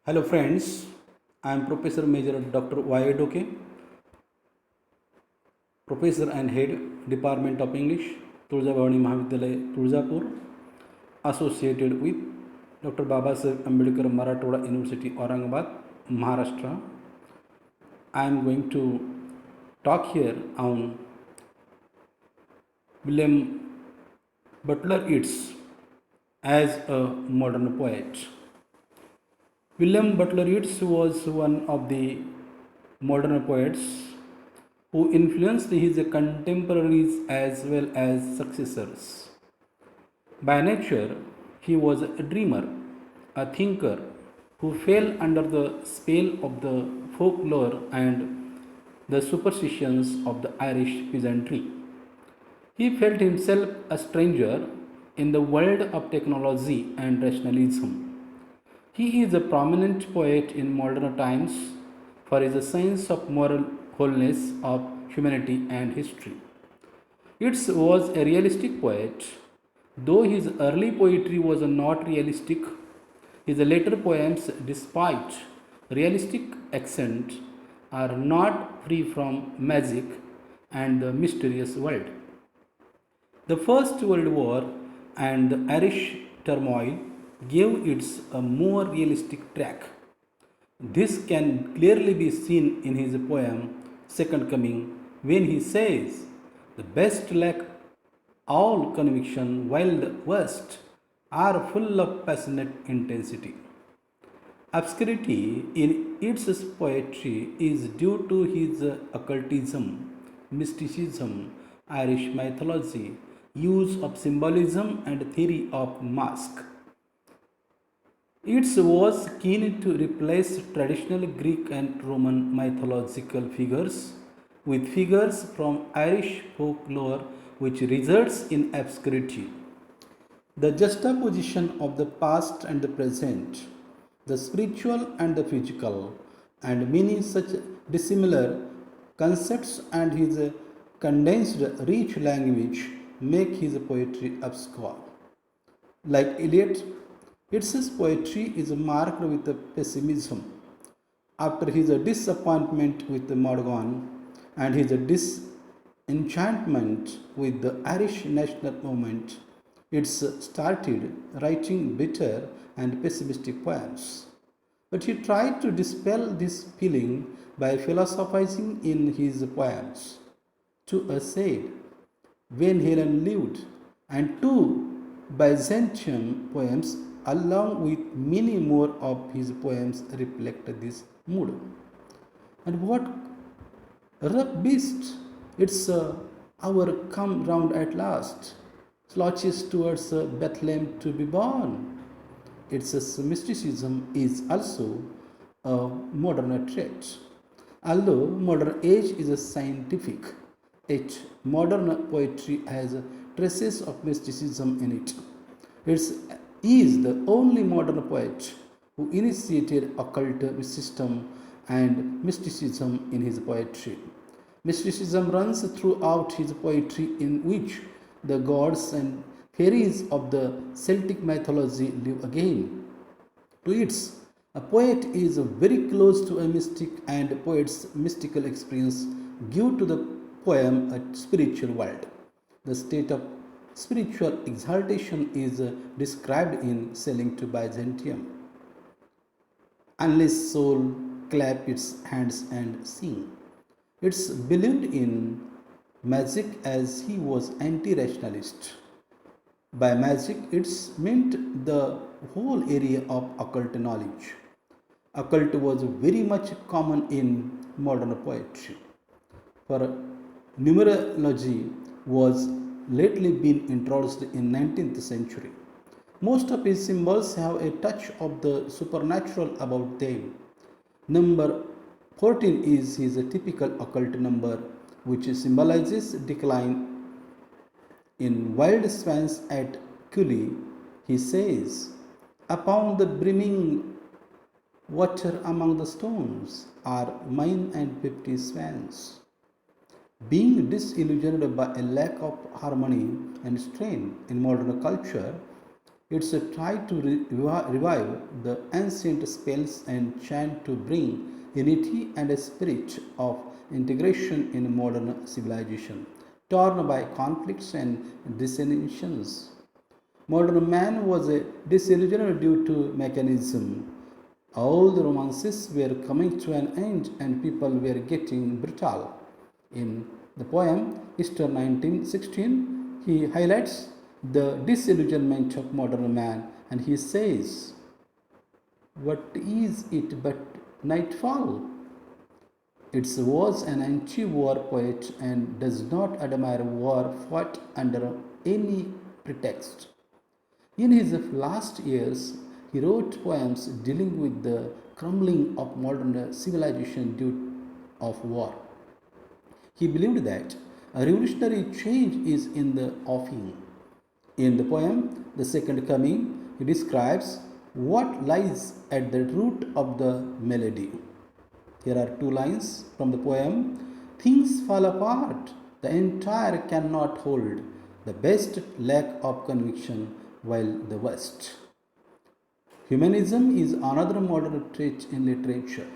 Hello friends, I am Professor Major Dr. Y.doke, Professor and Head Department of English, Tuljabhavani Mahavidyalaya, Tuljapur, associated with Dr. Babasaheb Ambedkar Marathwada University, Aurangabad, Maharashtra. I am going to talk here on William Butler Yeats as a modern poet. William Butler Yeats was one of the modern poets who influenced his contemporaries as well as successors. By nature, he was a dreamer, a thinker who fell under the spell of the folklore and the superstitions of the Irish peasantry. He felt himself a stranger in the world of technology and rationalism. He is a prominent poet in modern times for his sense of moral wholeness of humanity and history. Yeats was a realistic poet. Though his early poetry was not realistic, his later poems, despite realistic accent, are not free from magic and the mysterious world. The First World War and the Irish turmoil gave it a more realistic track. This can clearly be seen in his poem Second Coming when he says, "The best lack all conviction while the worst are full of passionate intensity." Obscurity in its poetry is due to his occultism, mysticism, Irish mythology, use of symbolism, and theory of mask. It was keen to replace traditional Greek and Roman mythological figures with figures from Irish folklore, which results in obscurity. The juxtaposition of the past and the present, the spiritual and the physical, and many such dissimilar concepts and his condensed rich language make his poetry obscure. Like Eliot, its poetry is marked with pessimism. After his disappointment with Morgan and his disenchantment with the Irish national movement, it started writing bitter and pessimistic poems. But he tried to dispel this feeling by philosophizing in his poems. To a said, when Helen lived, and two Byzantium poems, along with many more of his poems, reflect this mood. And what rough beast! It's our come round at last, slouches towards Bethlehem to be born. Its mysticism is also a modern trait. Although modern age is a scientific, yet modern poetry has traces of mysticism in it. It is the only modern poet who initiated occult system and mysticism in his poetry. Mysticism runs throughout his poetry, in which the gods and fairies of the Celtic mythology live again. To its, a poet is very close to a mystic, and a poet's mystical experience give to the poem a spiritual world. The state of spiritual exaltation is described in Sailing to Byzantium. Unless soul clap its hands and sing. It's believed in magic as he was anti-rationalist. By magic, it's meant the whole area of occult knowledge. Occult was very much common in modern poetry. For numerology was lately been introduced in 19th century. Most of his symbols have a touch of the supernatural about them. Number 14 is his typical occult number, which symbolizes decline. In Wild Swans at Cully, he says, "Upon the brimming water among the stones are mine and 50 swans." Being disillusioned by a lack of harmony and strain in modern culture, It's a try to revive the ancient spells and chant to bring unity and a spirit of integration in modern civilization, torn by conflicts and dissensions. Modern man was a disillusioned due to mechanism. All the romances were coming to an end and people were getting brutal. In the poem Easter 1916, he highlights the disillusionment of modern man and he says, "What is it but nightfall?" It was an anti war poet and does not admire war fought under any pretext. In his last years, he wrote poems dealing with the crumbling of modern civilization due of war. He believed that a revolutionary change is in the offing. In the poem, The Second Coming, he describes what lies at the root of the melody. Here are two lines from the poem. Things fall apart, the entire cannot hold, the best lack of conviction, while the worst. Humanism is another modern trait in literature.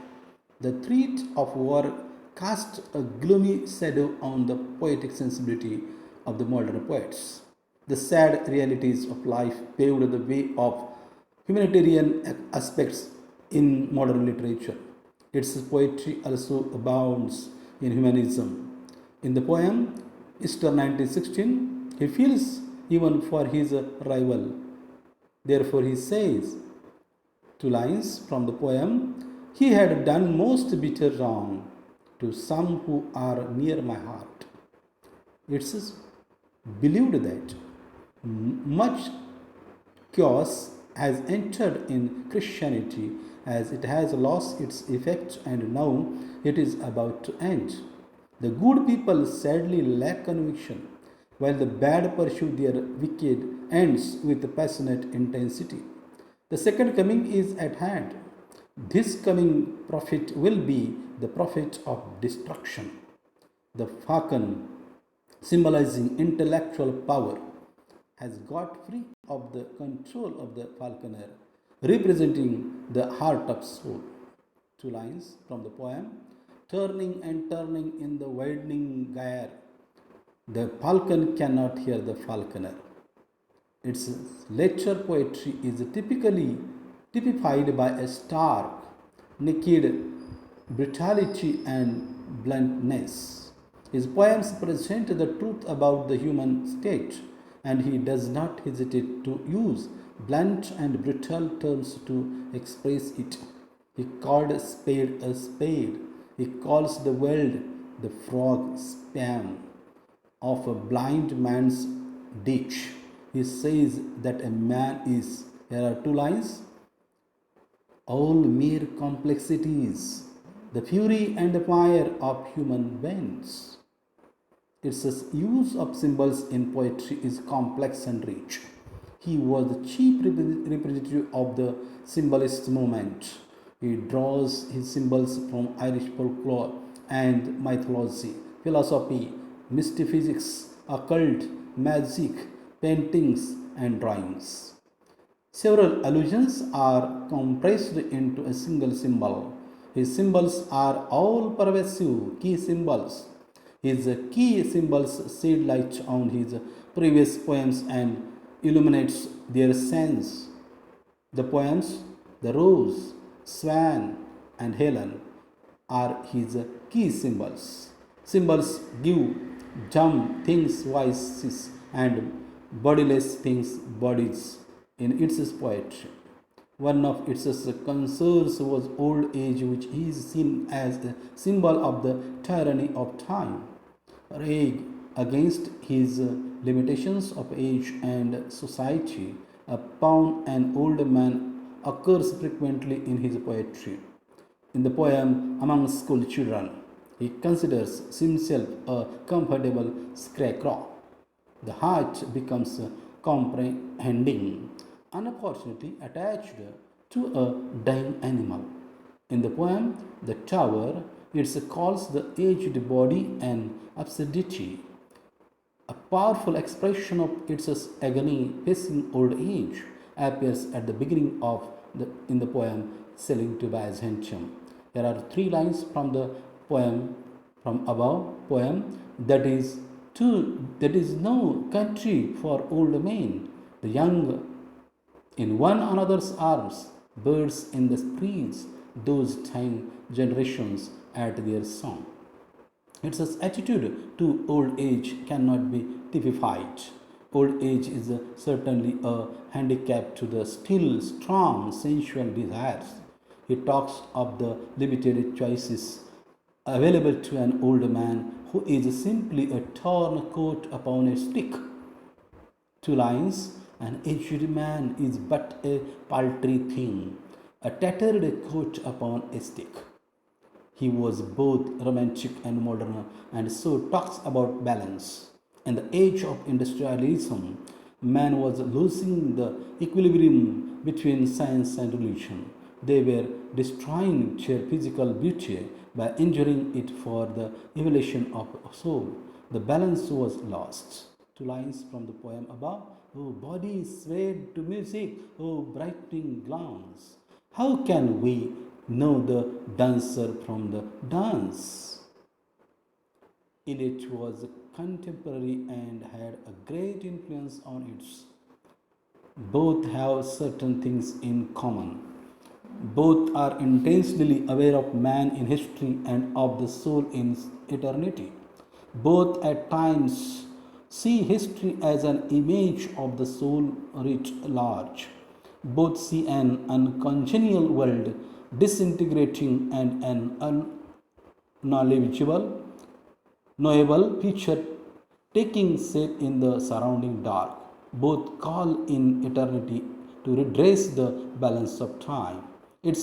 The threat of war casts a gloomy shadow on the poetic sensibility of the modern poets. The sad realities of life paved the way of humanitarian aspects in modern literature. Its poetry also abounds in humanism. In the poem Easter 1916, he feels even for his rival. Therefore, he says, two lines from the poem, he had done most bitter wrong to some who are near my heart. It's believed that much chaos has entered in Christianity as it has lost its effect and now it is about to end. The good people sadly lack conviction, while the bad pursue their wicked ends with passionate intensity. The second coming is at hand. This coming prophet will be the prophet of destruction. The falcon, symbolizing intellectual power, has got free of the control of the falconer, representing the heart of soul. Two lines from the poem. Turning and turning in the widening gyre, the falcon cannot hear the falconer. Its later poetry is typically typified by a stark, naked brutality and bluntness. His poems present the truth about the human state, and he does not hesitate to use blunt and brutal terms to express it. He called a spade a spade. He calls the world the frog span of a blind man's ditch. He says that a man is, here are two lines, all mere complexities, the fury and the fire of human veins. Its use of symbols in poetry is complex and rich. He was the chief representative of the symbolist movement. He draws his symbols from Irish folklore and mythology, philosophy, mysticism, occult, magic, paintings, and drawings. Several allusions are compressed into a single symbol. His symbols are all pervasive key symbols. His key symbols shed light on his previous poems and illuminates their sense. The poems The Rose, Swan, and Helen are his key symbols. Symbols give dumb things voices and bodiless things bodies in its poetry. One of its concerns was old age, which is seen as a symbol of the tyranny of time. Rage against his limitations of age and society upon an old man occurs frequently in his poetry. In the poem Among School Children, he considers himself a comfortable scarecrow. The heart becomes comprehending, unfortunately attached to a dying animal. In the poem The Tower, it calls the aged body an absurdity, a powerful expression of its agony facing old age. appears at the beginning of in the poem Sailing to Byzantium. There are three lines from the poem from above poem that is no country for old men, the young in one another's arms, birds in the trees, those 10 generations at their song. Its attitude to old age cannot be typified. Old age is certainly a handicap to the still strong sensual desires. He talks of the limited choices available to an old man who is simply a torn coat upon a stick. Two lines: an aged man is but a paltry thing, a tattered coat upon a stick. He was both romantic and modern, and so talks about balance. In the age of industrialism, man was losing the equilibrium between science and religion. They were destroying their physical beauty by injuring it for the evolution of soul. The balance was lost. Two lines from the poem above. Oh, body swayed to music, oh, brightening glance. How can we know the dancer from the dance? Eliot was contemporary and had a great influence on it. Both have certain things in common. Both are intensely aware of man in history and of the soul in eternity. Both at times see history as an image of the soul writ large. Both see an uncongenial world disintegrating and an knowable picture taking shape in the surrounding dark. Both call in eternity to redress the balance of time. It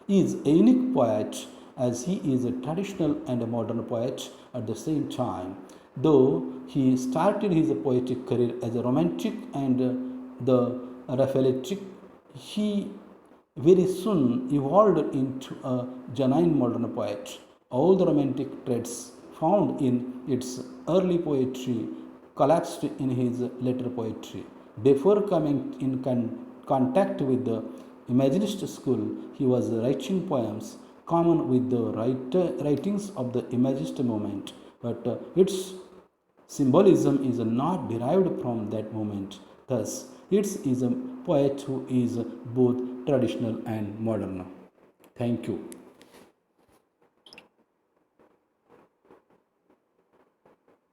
is a unique poet as he is a traditional and a modern poet at the same time. Though he started his poetic career as a romantic and the Raphaelitic, he very soon evolved into a genuine modern poet. All the romantic traits found in its early poetry collapsed in his later poetry. Before coming in contact with the Imaginist school, he was writing poems common with the writings of the Imagist movement, but its symbolism is not derived from that movement. Thus, Yeats is a poet who is both traditional and modern. Thank you.